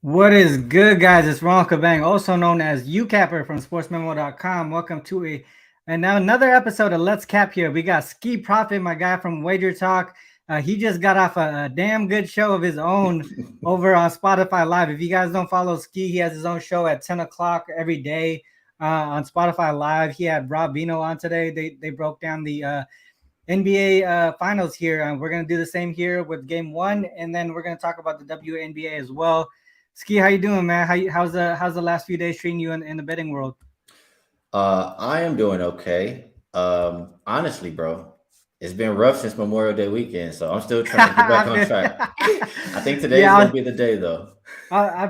What is good, guys? It's Ronald, also known as Youcapper from sportsmemo.com. Welcome to another episode of Let's Cap here. We got Skee Profit, my guy from Wagertalk. He just got off a damn good show of his own over on Spotify Live. If you guys don't follow Skee, he has his own show at 10 o'clock every day on Spotify Live. He had Rob Bino on today. They broke down the NBA finals here. We're going to do the same here with game one, and then we're going to talk about the WNBA as well. Skee, how you doing, man? How's the last few days treating you in the betting world? I am doing okay. Honestly, bro, it's been rough since Memorial Day weekend, so I'm still trying to get back on track. I think today is gonna be the day, though. I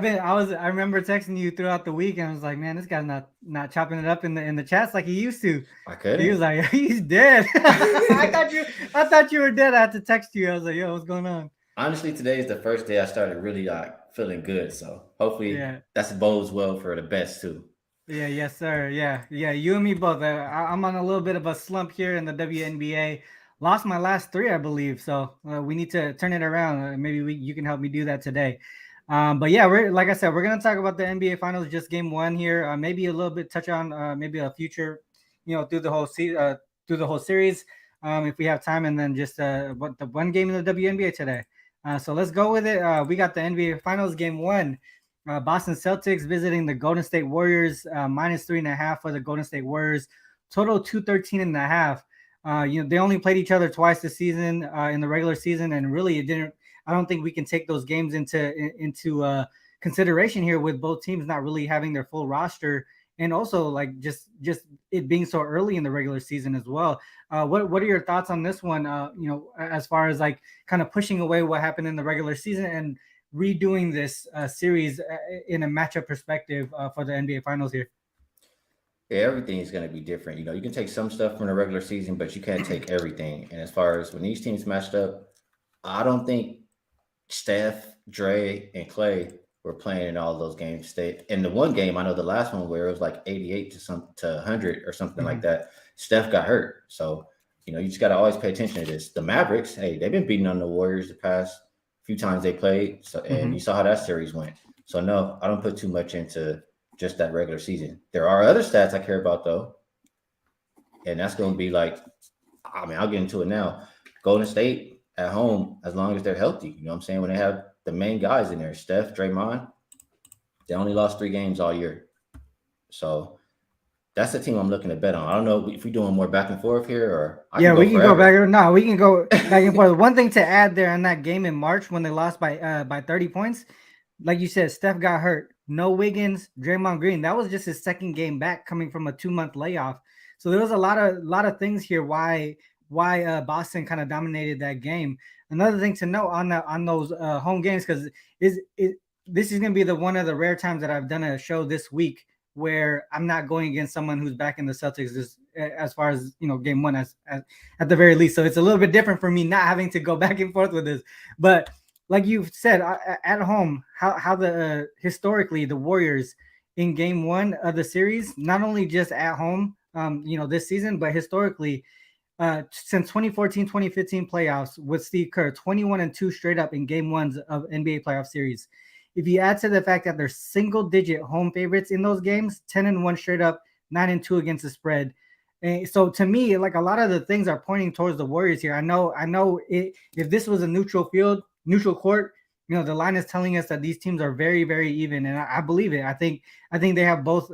remember texting you throughout the week, and I was like, man, this guy's not chopping it up in the chats like he used to. I couldn't. He was like, he's dead. I thought you were dead. I had to text you. I was like, yo, what's going on? Honestly, today is the first day I started really feeling good. So hopefully that bodes well for the best too. Yeah, yes, sir. Yeah. You and me both. I'm on a little bit of a slump here in the WNBA. Lost my last three, I believe. So we need to turn it around. Maybe you can help me do that today. But yeah, like I said, we're gonna talk about the NBA Finals, just game one here. Maybe a little bit touch on maybe a future, through the whole series, if we have time, and then just what the one game in the WNBA today. So let's go with it. We got the NBA Finals game one. Boston Celtics visiting the Golden State Warriors, -3.5 for the Golden State Warriors. Total 213.5. They only played each other twice this season in the regular season, and really it didn't. I don't think we can take those games into consideration here with both teams not really having their full roster, and also like just it being so early in the regular season as well. What are your thoughts on this one? As far as like kind of pushing away what happened in the regular season and redoing this series in a matchup perspective for the NBA Finals here. Yeah, everything is going to be different. You can take some stuff from the regular season, but you can't take everything. And as far as when these teams matched up, I don't think Steph, Dre, and Clay were playing in all those games. In the one game, I know the last one where it was like 88 to 100 or something like that. Steph got hurt, so you just got to always pay attention to this. The Mavericks, hey, they've been beating on the Warriors the past few times they played, so and you saw how that series went. So no, I don't put too much into just that regular season. There are other stats I care about though, and that's going to be like, I'll get into it now. Golden State at home, as long as they're healthy, you know what I'm saying? When they have the main guys in there, Steph, Draymond, they only lost 3 games all year. So that's the team I'm looking to bet on. I don't know if we're doing more back and forth here, or we can go back. No, we can go back and forth. One thing to add there on that game in March when they lost by 30 points, like you said, Steph got hurt. No Wiggins, Draymond Green. That was just his second game back, coming from a 2-month layoff. So there was a lot of things here why Boston kind of dominated that game. Another thing to note on those home games, because this is going to be one of the rare times that I've done a show this week where I'm not going against someone who's back in the Celtics as far as game one as at the very least. So it's a little bit different for me not having to go back and forth with this. But like you've said, at home, how the historically the Warriors in game one of the series, not only just at home, this season, but historically, since 2014-2015 playoffs with Steve Kerr, 21-2 straight up in game ones of NBA playoff series. If you add to the fact that they're single-digit home favorites in those games, 10-1 straight up, 9-2 against the spread. And so to me, like a lot of the things are pointing towards the Warriors here. I know if this was a neutral court, the line is telling us that these teams are very, very even, and I believe it. I think they have both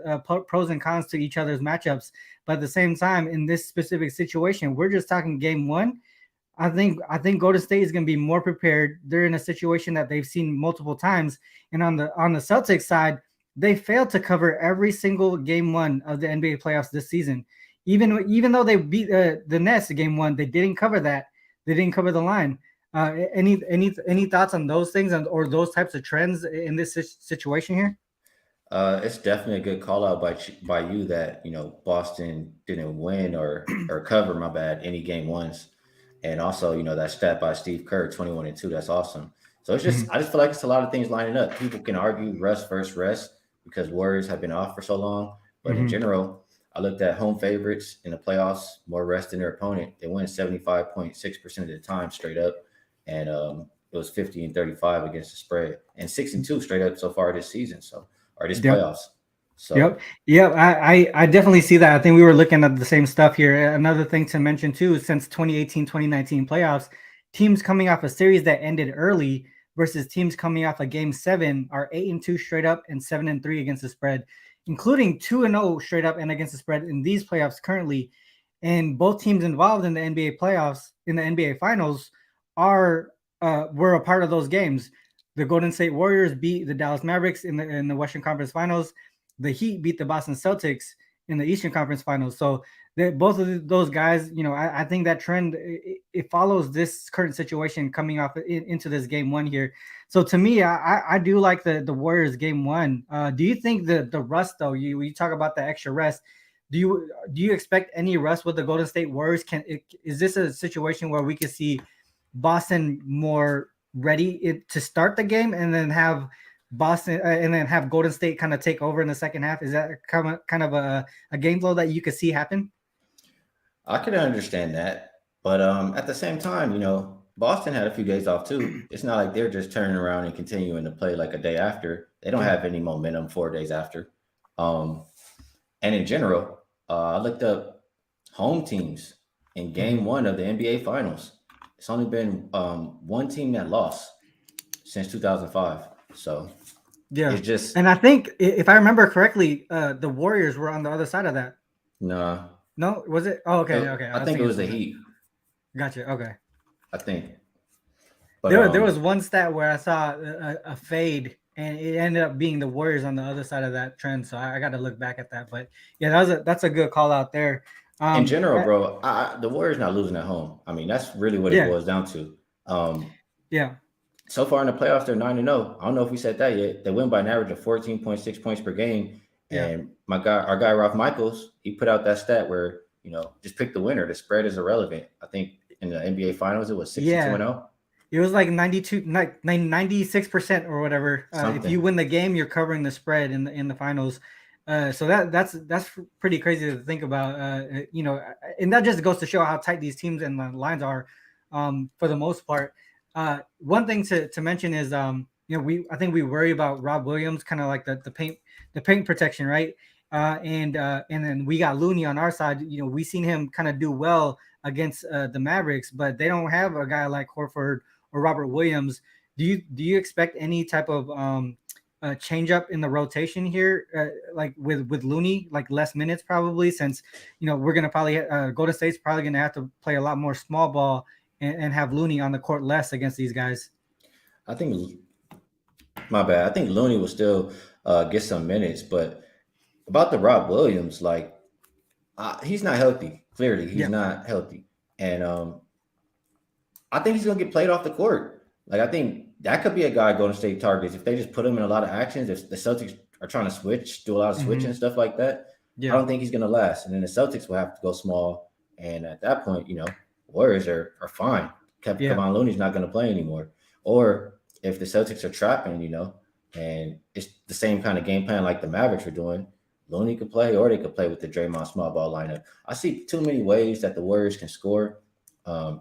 pros and cons to each other's matchups. But at the same time, in this specific situation, we're just talking game one. I think Golden State is going to be more prepared. They're in a situation that they've seen multiple times, and on the Celtics side, they failed to cover every single game one of the NBA playoffs this season. Even though they beat the Nets game one, they didn't cover that. They didn't cover the line. Any thoughts on those things or those types of trends in this situation here? It's definitely a good call out by you that Boston didn't win or cover any game ones, and also that stat by Steve Kerr, 21-2. That's awesome. So it's just I just feel like it's a lot of things lining up. People can argue rest versus rest because Warriors have been off for so long, but in general, I looked at home favorites in the playoffs, more rest than their opponent. They win 75.6% of the time straight up. And it was 50 and 35 against the spread, and 6-2 straight up so far this season. So, or this Yep. playoffs. Yep. So Yep. I definitely see that. I think we were looking at the same stuff here. Another thing to mention too, since 2018, 2019 playoffs, teams coming off a series that ended early versus teams coming off a game 7 are 8-2 straight up and 7-3 against the spread, including 2-0 straight up and against the spread in these playoffs currently. And both teams involved in the NBA playoffs, in the NBA finals, are were a part of those games. The Golden State Warriors beat the Dallas Mavericks in the Western Conference Finals. The Heat beat the Boston Celtics in the Eastern Conference Finals. So both of those guys, I think that trend it follows this current situation coming off into this game 1 here. So to me, I do like the Warriors game 1. Do you think the rust though? You talk about the extra rest. Do you expect any rust with the Golden State Warriors? Is this a situation where we could see Boston more ready to start the game and then have Boston and then have Golden State kind of take over in the second half? Is that kind of a game flow that you could see happen? I can understand that, but at the same time, Boston had a few days off too. It's not like they're just turning around and continuing to play like a day after. They don't have any momentum 4 days after. And in general, I looked up home teams in game 1 of the NBA Finals. It's only been one team that lost since 2005. So yeah, it's just. And I think if I remember correctly, the Warriors were on the other side of that. No, was it? Oh, okay. I think it was the Heat. Gotcha. Okay. I think. But there was one stat where I saw a fade, and it ended up being the Warriors on the other side of that trend. So I got to look back at that. But yeah, that's a good call out there. In general, bro, the Warriors not losing at home. I mean, that's really what it boils down to. Yeah. So far in the playoffs, they're 9-0. I don't know if we said that yet. They win by an average of 14.6 points per game. And our guy Ralph Michaels, he put out that stat where just pick the winner. The spread is irrelevant. I think in the NBA Finals it was 62-0. It was like 96% or whatever. If you win the game, you're covering the spread in the finals. So that's pretty crazy to think about. And that just goes to show how tight these teams and the lines are, for the most part. One thing to mention is I think we worry about Rob Williams, kind of like the paint protection, right? And then we got Looney on our side. We seen him kind of do well against the Mavericks, but they don't have a guy like Horford or Robert Williams. Do you expect any type of change up in the rotation here, like with Looney, like less minutes probably, since we're gonna probably Golden State's probably gonna have to play a lot more small ball and have Looney on the court less against these guys? I think Looney will still get some minutes, but about the Rob Williams, like he's not healthy. Clearly, he's not healthy, and I think he's gonna get played off the court. Like I think that could be a guy Golden State targets if they just put him in a lot of actions. If the Celtics are trying to do a lot of switching and stuff like that, I don't think he's gonna last. And then the Celtics will have to go small, and at that point, Warriors are fine. Kevon Looney's not gonna play anymore. Or if the Celtics are trapping, and it's the same kind of game plan like the Mavericks are doing, Looney could play, or they could play with the Draymond small ball lineup. I see too many ways that the Warriors can score.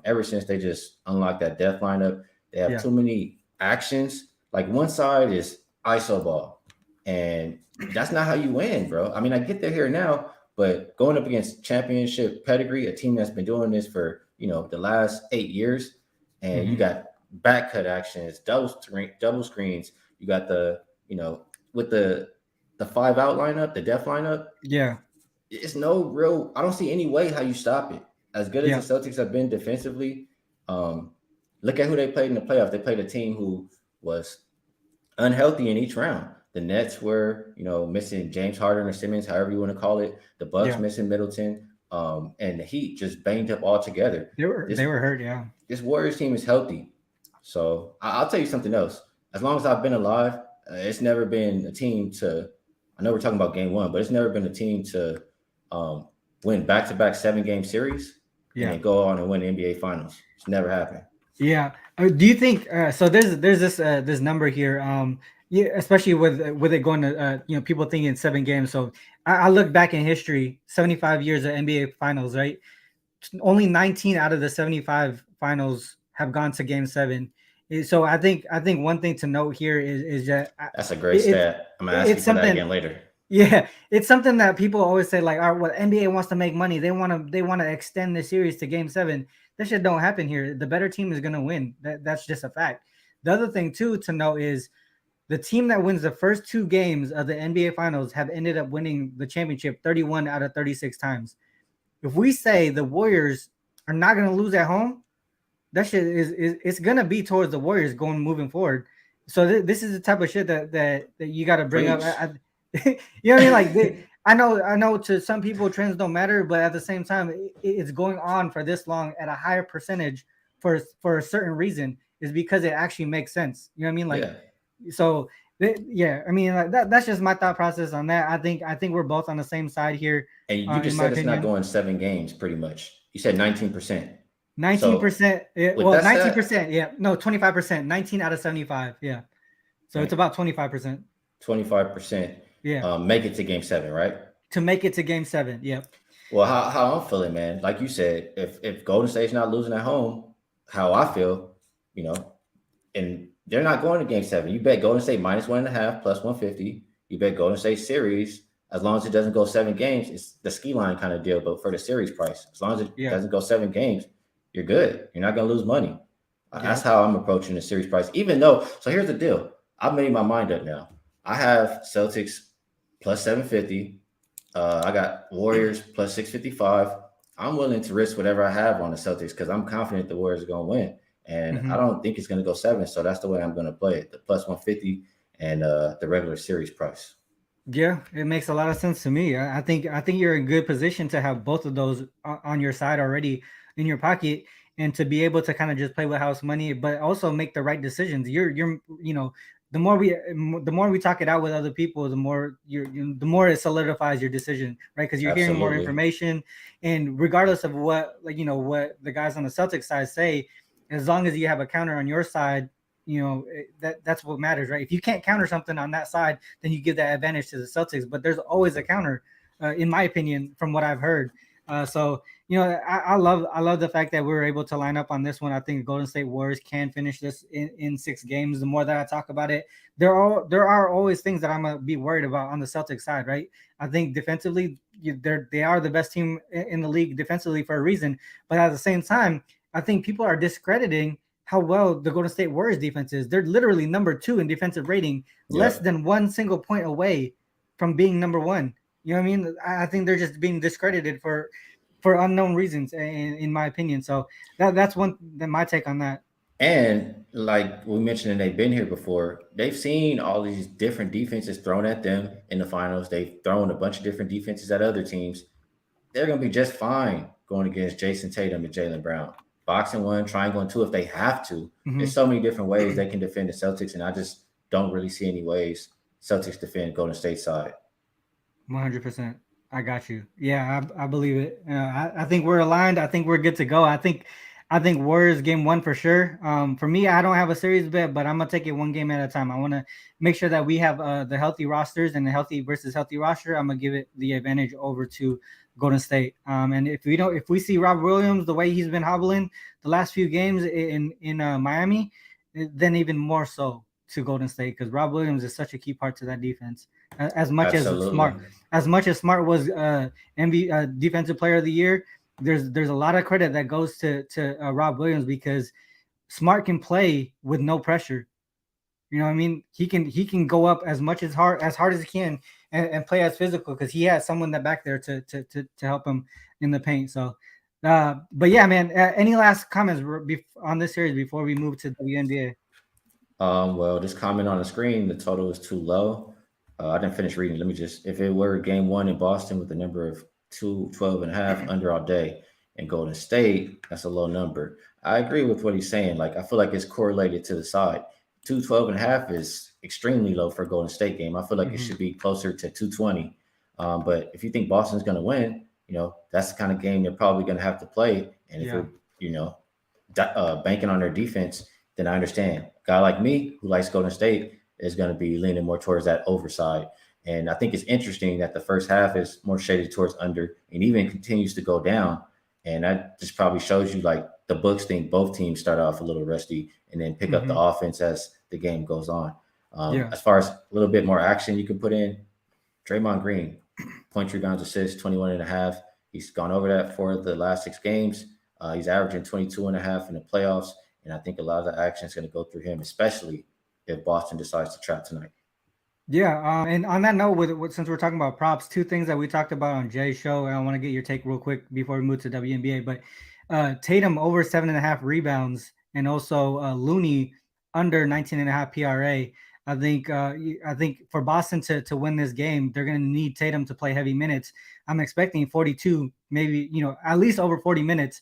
Ever since they just unlocked that death lineup, they have too many actions. Like one side is ISO ball, and that's not how you win, bro. I mean, I get they're here now, but going up against championship pedigree, a team that's been doing this for the last 8 years, and you got back cut actions, double screens. You got with the 5-out lineup, the death lineup. Yeah, it's no real. I don't see any way how you stop it. As good as the Celtics have been defensively, look at who they played in the playoffs. They played a team who was unhealthy in each round. The Nets were, missing James Harden or Simmons, however you want to call it. The Bucks missing Middleton, and the Heat just banged up altogether. They were hurt. Yeah, this Warriors team is healthy. So I'll tell you something else. As long as I've been alive, it's never been a team to. I know we're talking about game 1, but it's never been a team to win back-to-back 7-game series and go on and win the NBA Finals. It's never happened. Yeah. Do you think so? There's this number here. Especially with it going to people thinking 7 games. So I look back in history, 75 years of NBA Finals, right? Only 19 out of the 75 finals have gone to Game 7. So I think one thing to note here is that That's a great stat. I'm gonna ask you it's for that something. again later. Yeah, it's something that people always say, like, "All right, well, NBA wants to make money. They want to extend the series to Game 7." That shit don't happen here. The better team is gonna win. That's just a fact. The other thing too to know is the team that wins the first 2 games of the NBA Finals have ended up winning the championship 31 out of 36 times. If we say the Warriors are not gonna lose at home, that shit is it's gonna be towards the Warriors going moving forward. So this is the type of shit that you got to bring up. Preach. You know what I mean? Like I know to some people trends don't matter, but at the same time, it's going on for this long at a higher percentage for a certain reason is because it actually makes sense. You know what I mean? Like Yeah. so. Yeah, I mean like that's just my thought process on that. I think we're both on the same side here. And you In just my said it's not opinion. going 7 games, pretty much. You said 19%. So 19%. with Well, that said, 19%. Yeah. No, 25%. 19 out of 75. Yeah. So it's right, about 25%. 25%, Yeah. make it to Game 7, right? To make it to Game 7. Yep. Well, how I'm feeling, man. Like you said, if Golden State's not losing at home, how I feel, you know, and they're not going to Game 7. You bet Golden State -1.5 plus 150. You bet Golden State series as long as it doesn't go 7 games. It's the ski line kind of deal, but for the series price, as long as it Yeah. doesn't go 7 games, you're good. You're not going to lose money. That's Yep. how I'm approaching the series price. Even though, so here's the deal. I've made my mind up now. I have Celtics plus 750. I got Warriors plus 655. I'm willing to risk whatever I have on the Celtics because I'm confident the Warriors are going to win. And I don't think it's going to go 7. So that's the way I'm going to play it. The plus 150 and the regular series price. Yeah, it makes a lot of sense to me. I think you're in good position to have both of those on your side already in your pocket, and to be able to kind of just play with house money, but also make the right decisions. You're you know, the more we talk it out with other people, the more the more it solidifies your decision, right? Because you're hearing more Absolutely. information, and regardless of what what the guys on the Celtics side say, as long as you have a counter on your side, that's what matters, right? If you can't counter something on that side, then you give that advantage to the Celtics. But there's always a counter, in my opinion, from what I've heard. So I love the fact that we were able to line up on this one. I think Golden State Warriors can finish this in 6 games. The more that I talk about it, there are always things that I'm gonna be worried about on the Celtics side, right? I think defensively, they are the best team in the league defensively for a reason. But at the same time, I think people are discrediting how well the Golden State Warriors defense is. They're literally number 2 in defensive rating, less Yep. than 1 single point away from being number 1. You know what I mean? I think they're just being discredited for unknown reasons, in my opinion. So that's my take on that. And like we mentioned, and they've been here before. They've seen all these different defenses thrown at them in the finals. They've thrown a bunch of different defenses at other teams. They're going to be just fine going against Jason Tatum and Jaylen Brown. Boxing 1, triangle 2 if they have to. There's so many different ways they can defend the Celtics, and I just don't really see any ways Celtics defend Golden State side. 100%. I got you. Yeah, I believe it. I think we're aligned. I think we're good to go. I think Warriors game 1 for sure. For me, I don't have a series bet, but I'm gonna take it one game at a time. I want to make sure that we have the healthy rosters and the healthy versus healthy roster. I'm gonna give it the advantage over to Golden State. And if we see Rob Williams the way he's been hobbling the last few games in Miami, then even more so to Golden State, because Rob Williams is such a key part to that defense. As much Absolutely. as Smart was defensive player of the year, there's a lot of credit that goes to Rob Williams, because Smart can play with no pressure. You know what I mean? He can go up as hard as he can and play as physical, because he has someone that back there to help him in the paint. So, but yeah, man. Any last comments on this series before we move to WNBA? Well, just comment on the screen. The total is too low. I didn't finish reading. Let me just, if it were game 1 in Boston with the number of 12.5 under all day, and Golden State, that's a low number. I agree with what he's saying. Like, I feel like it's correlated to the side. 212.5 is extremely low for a Golden State game. I feel like it should be closer to 220. But if you think Boston's going to win, that's the kind of game they're probably going to have to play. And if you're, banking on their defense, then I understand. A guy like me who likes Golden State is going to be leaning more towards that overside. And I think it's interesting that the first half is more shaded towards under and even continues to go down. And that just probably shows you, like, the books think both teams start off a little rusty and then pick up the offense as the game goes on. As far as a little bit more action you can put in, Draymond Green, points, rebounds, assists, 21.5. He's gone over that for the last 6 games. He's averaging 22.5 in the playoffs. And I think a lot of the action is going to go through him, especially if Boston decides to trap tonight. Yeah, and on that note, with since we're talking about props, 2 things that we talked about on Jay's show, and I want to get your take real quick before we move to WNBA. But Tatum over 7.5 rebounds, and also Looney under 19.5 PRA. I think for Boston to win this game, they're going to need Tatum to play heavy minutes. I'm expecting 42, maybe at least over 40 minutes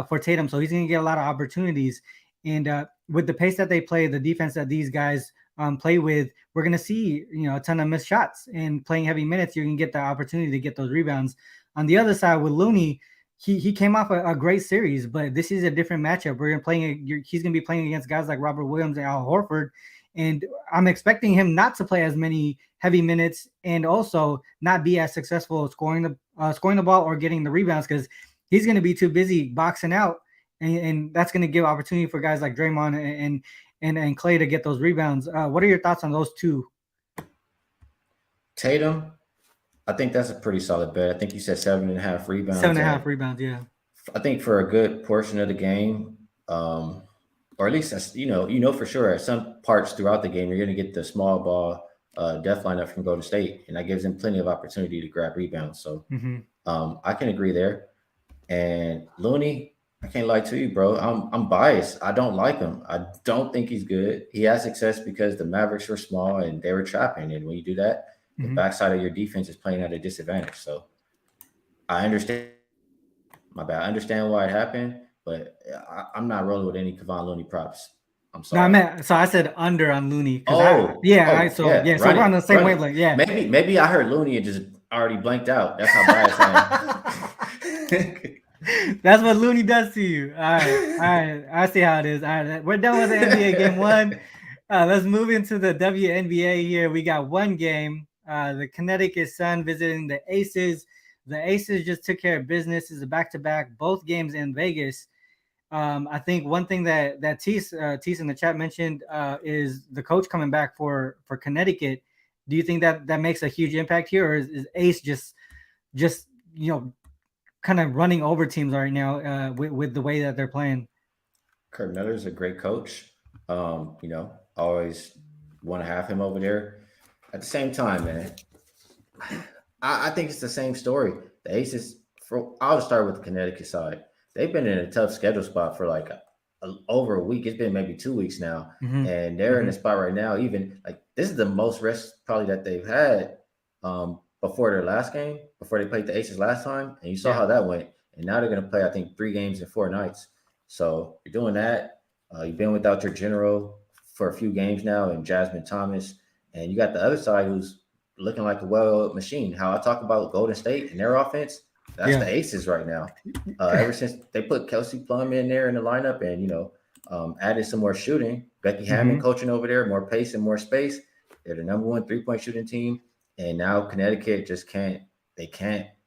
for Tatum, so he's going to get a lot of opportunities. And with the pace that they play, the defense that these guys play with, we're going to see a ton of missed shots. And playing heavy minutes, you can get the opportunity to get those rebounds. On the other side with Looney, he came off a great series, but this is a different matchup. He's going to be playing against guys like Robert Williams and Al Horford, and I'm expecting him not to play as many heavy minutes and also not be as successful scoring the ball or getting the rebounds, because he's going to be too busy boxing out, and that's going to give opportunity for guys like Draymond and Clay to get those rebounds. What are your thoughts on those two? Tatum, I think that's a pretty solid bet. I think you said 7.5 rebounds. 7.5 rebounds, yeah. I think for a good portion of the game, or at least for sure at some parts throughout the game, you're going to get the small ball death lineup from Golden State, and that gives them plenty of opportunity to grab rebounds. So I can agree there. And Looney, I can't lie to you, bro. I'm biased. I don't like him. I don't think he's good. He had success because the Mavericks were small and they were trapping. And when you do that, the backside of your defense is playing at a disadvantage. So I understand. My bad. I understand why it happened, but I'm not rolling with any Kevon Looney props. I'm sorry. No, I said under on Looney. So we're on the same wavelength. Yeah. Maybe I heard Looney and just already blanked out. That's how biased I am. That's what Looney does to you. All right. I see how it is. All right, we're done with the NBA game 1. Let's move into the WNBA here. We got one game. The Connecticut Sun visiting the Aces. The Aces just took care of business. It's a back-to-back, both games in Vegas. I think one thing that Tease in the chat mentioned is the coach coming back for Connecticut. Do you think that makes a huge impact here, or is Ace just kind of running over teams right now with the way that they're playing? Kurt Miller's a great coach. Always want to have him over there. At the same time, man, I think it's the same story. The Aces, I'll start with the Connecticut side. They've been in a tough schedule spot for like over a week. It's been maybe 2 weeks now. And they're in a spot right now. Even like this is the most rest probably that they've had before their last game, before they played the Aces last time. And you saw how that went. And now they're going to play, I think, 3 games in 4 nights. So you're doing that. You've been without your general for a few games now, and Jasmine Thomas. And you got the other side who's looking like a well-oiled machine. How I talk about Golden State and their offense, that's the Aces right now. Ever since they put Kelsey Plum in there in the lineup and, added some more shooting, Becky Hammond coaching over there, more pace and more space. They're the number 1 3-point shooting team. And now Connecticut just can't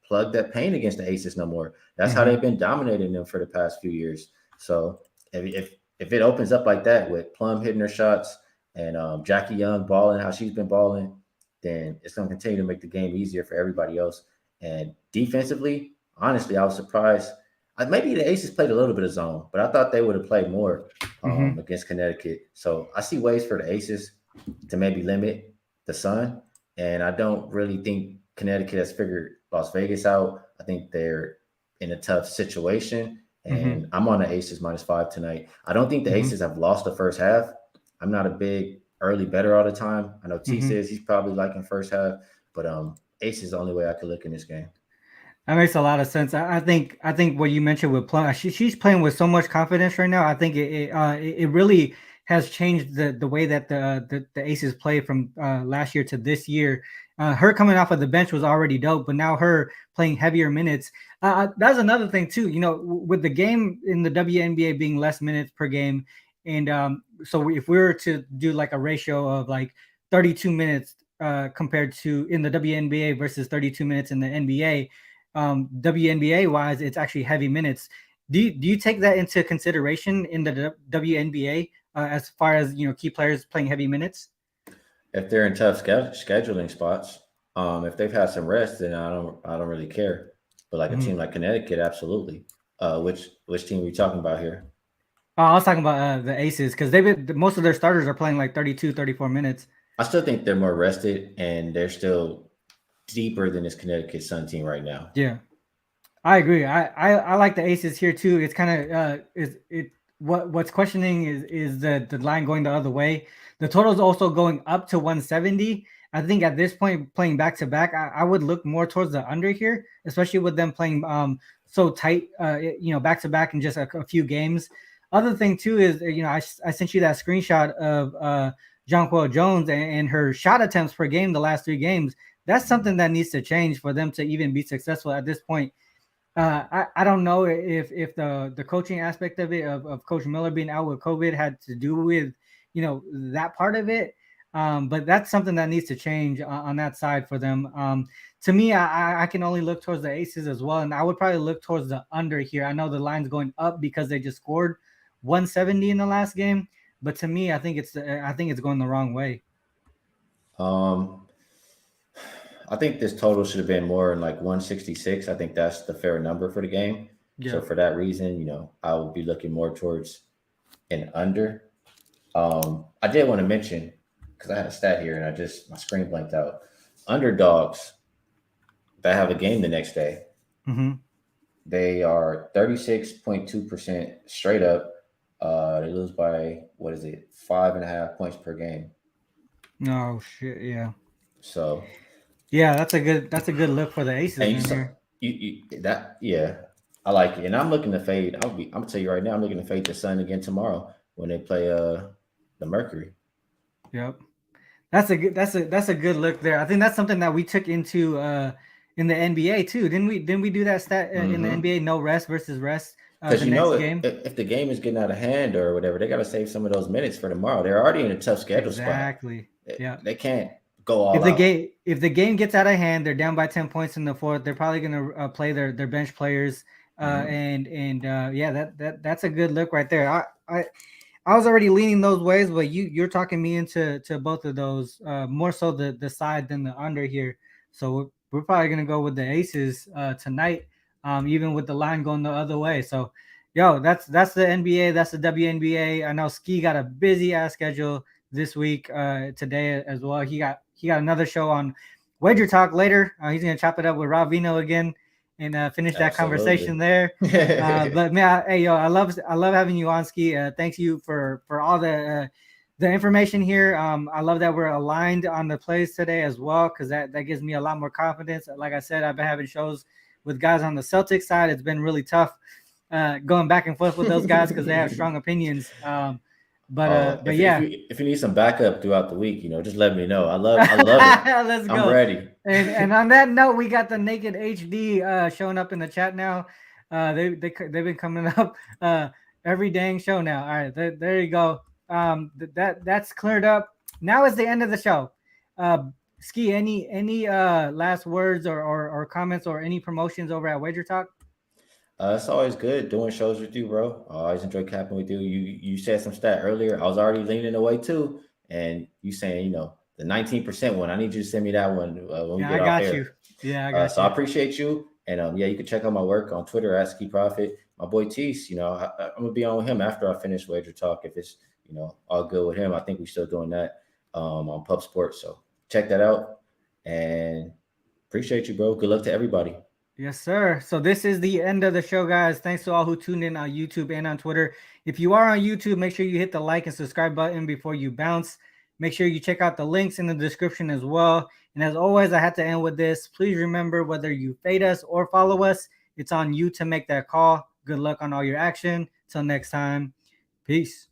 plug that paint against the Aces no more. That's how they've been dominating them for the past few years. So if it opens up like that with Plum hitting her shots and Jackie Young balling how she's been balling, then it's going to continue to make the game easier for everybody else. And defensively, honestly, I was surprised. Maybe the Aces played a little bit of zone, but I thought they would have played more against Connecticut. So I see ways for the Aces to maybe limit the Sun. And I don't really think Connecticut has figured Las Vegas out. I think they're in a tough situation. And I'm on the Aces -5 tonight. I don't think the Aces have lost the first half. I'm not a big early bettor all the time. I know T says he's probably liking first half, but Aces is the only way I could look in this game. That makes a lot of sense. I think what you mentioned with Plum, she's playing with so much confidence right now. I think it really has changed the way that the Aces play from last year to this year. Her coming off of the bench was already dope, but now her playing heavier minutes. That's another thing too. With the game in the WNBA being less minutes per game, and so if we were to do like a ratio of like 32 minutes compared to in the WNBA versus 32 minutes in the NBA, WNBA wise, it's actually heavy minutes. Do you take that into consideration in the WNBA as far as key players playing heavy minutes? If they're in tough scheduling spots, if they've had some rest, then I don't really care. But like a Mhm. team like Connecticut, absolutely. Which team are we talking about here? Oh, I was talking about the Aces because most of their starters are playing like 32, 34 minutes. I still think they're more rested and they're still deeper than this Connecticut Sun team right now. Yeah. I agree. I like the Aces here too. It's kind of is it what's questioning is the line going the other way. The total is also going up to 170. I think at this point, playing back to back, I would look more towards the under here, especially with them playing so tight, back to back in just a few games. Other thing too is I sent you that screenshot of Jonquel Jones and her shot attempts per game the last 3 games. That's something that needs to change for them to even be successful at this point. I don't know if the coaching aspect of it of Coach Miller being out with COVID had to do with that part of it, but that's something that needs to change on that side for them. To me, I can only look towards the Aces as well, and I would probably look towards the under here. I know the line's going up because they just scored 170 in the last game, but to me, I think it's going the wrong way. Um, I think this total should have been more in like 166. I think that's the fair number for the game. So Yeah. for that reason, I would be looking more towards an under. I did want to mention because I had a stat here and my screen blanked out. Underdogs that have a game the next day, Mm-hmm. they are 36.2% straight up. They lose by what is it, 5.5 points per game. Oh shit! Yeah. So Yeah, that's a good look for the Aces and you in saw here. you that yeah, I like it. And I'm looking to fade. I'm gonna tell you right now, I'm looking to fade the Sun again tomorrow when they play the Mercury. Yep. That's a good look there. I think that's something that we took into in the NBA too. Didn't we do that stat in the Mm-hmm. NBA, no rest versus rest Because the next if, game? if the game is getting out of hand or whatever, they got to save some of those minutes for tomorrow. They're already in a tough schedule spot. Exactly. Yeah. They can't go If all the out. game gets out of hand, they're down by 10 points in the fourth. They're probably going to play their bench players Hmm. and yeah, that's a good look right there. I was already leaning those ways, but you're talking me into both of those, more so the side than the under here. So we're probably gonna go with the Aces tonight, even with the line going the other way. So, that's the NBA, that's the WNBA. I know Skee got a busy ass schedule this week, today as well. He got another show on Wager Talk later. He's gonna chop it up with Rob Vino again and finish that conversation Absolutely. there. But man, hey yo, I love having you on, Ski. Thanks you for all the information here. I love that we're aligned on the plays today as well because that gives me a lot more confidence. Like I said, I've been having shows with guys on the Celtics side. It's been really tough going back and forth with those guys because they have strong opinions. But Oh, but if yeah, you need some backup throughout the week, just let me know. I love it. let's I'm go. ready. And on that note, we got the Naked HD showing up in the chat now. They've been coming up every dang show now. All right, there you go. That's cleared up. Now is the end of the show. Ski, any last words or comments or any promotions over at Wager Talk? It's always good doing shows with you, bro. I always enjoy capping with you. You said some stat earlier. I was already leaning away too, and you saying the 19% one. I need you to send me that one when we Yeah, get I off got you. air. Yeah, I got So I you. appreciate you, and yeah, you can check out my work on Twitter at Skee Profit. My boy Tease, I'm gonna be on with him after I finish Wager Talk. If it's all good with him, I think we're still doing that on Pub Sports. So check that out, and appreciate you, bro. Good luck to everybody. Yes, sir. So this is the end of the show, guys. Thanks to all who tuned in on YouTube and on Twitter. If you are on YouTube, make sure you hit the like and subscribe button before you bounce. Make sure you check out the links in the description as well. And as always, I had to end with this. Please remember, whether you fade us or follow us, it's on you to make that call. Good luck on all your action. Till next time, peace.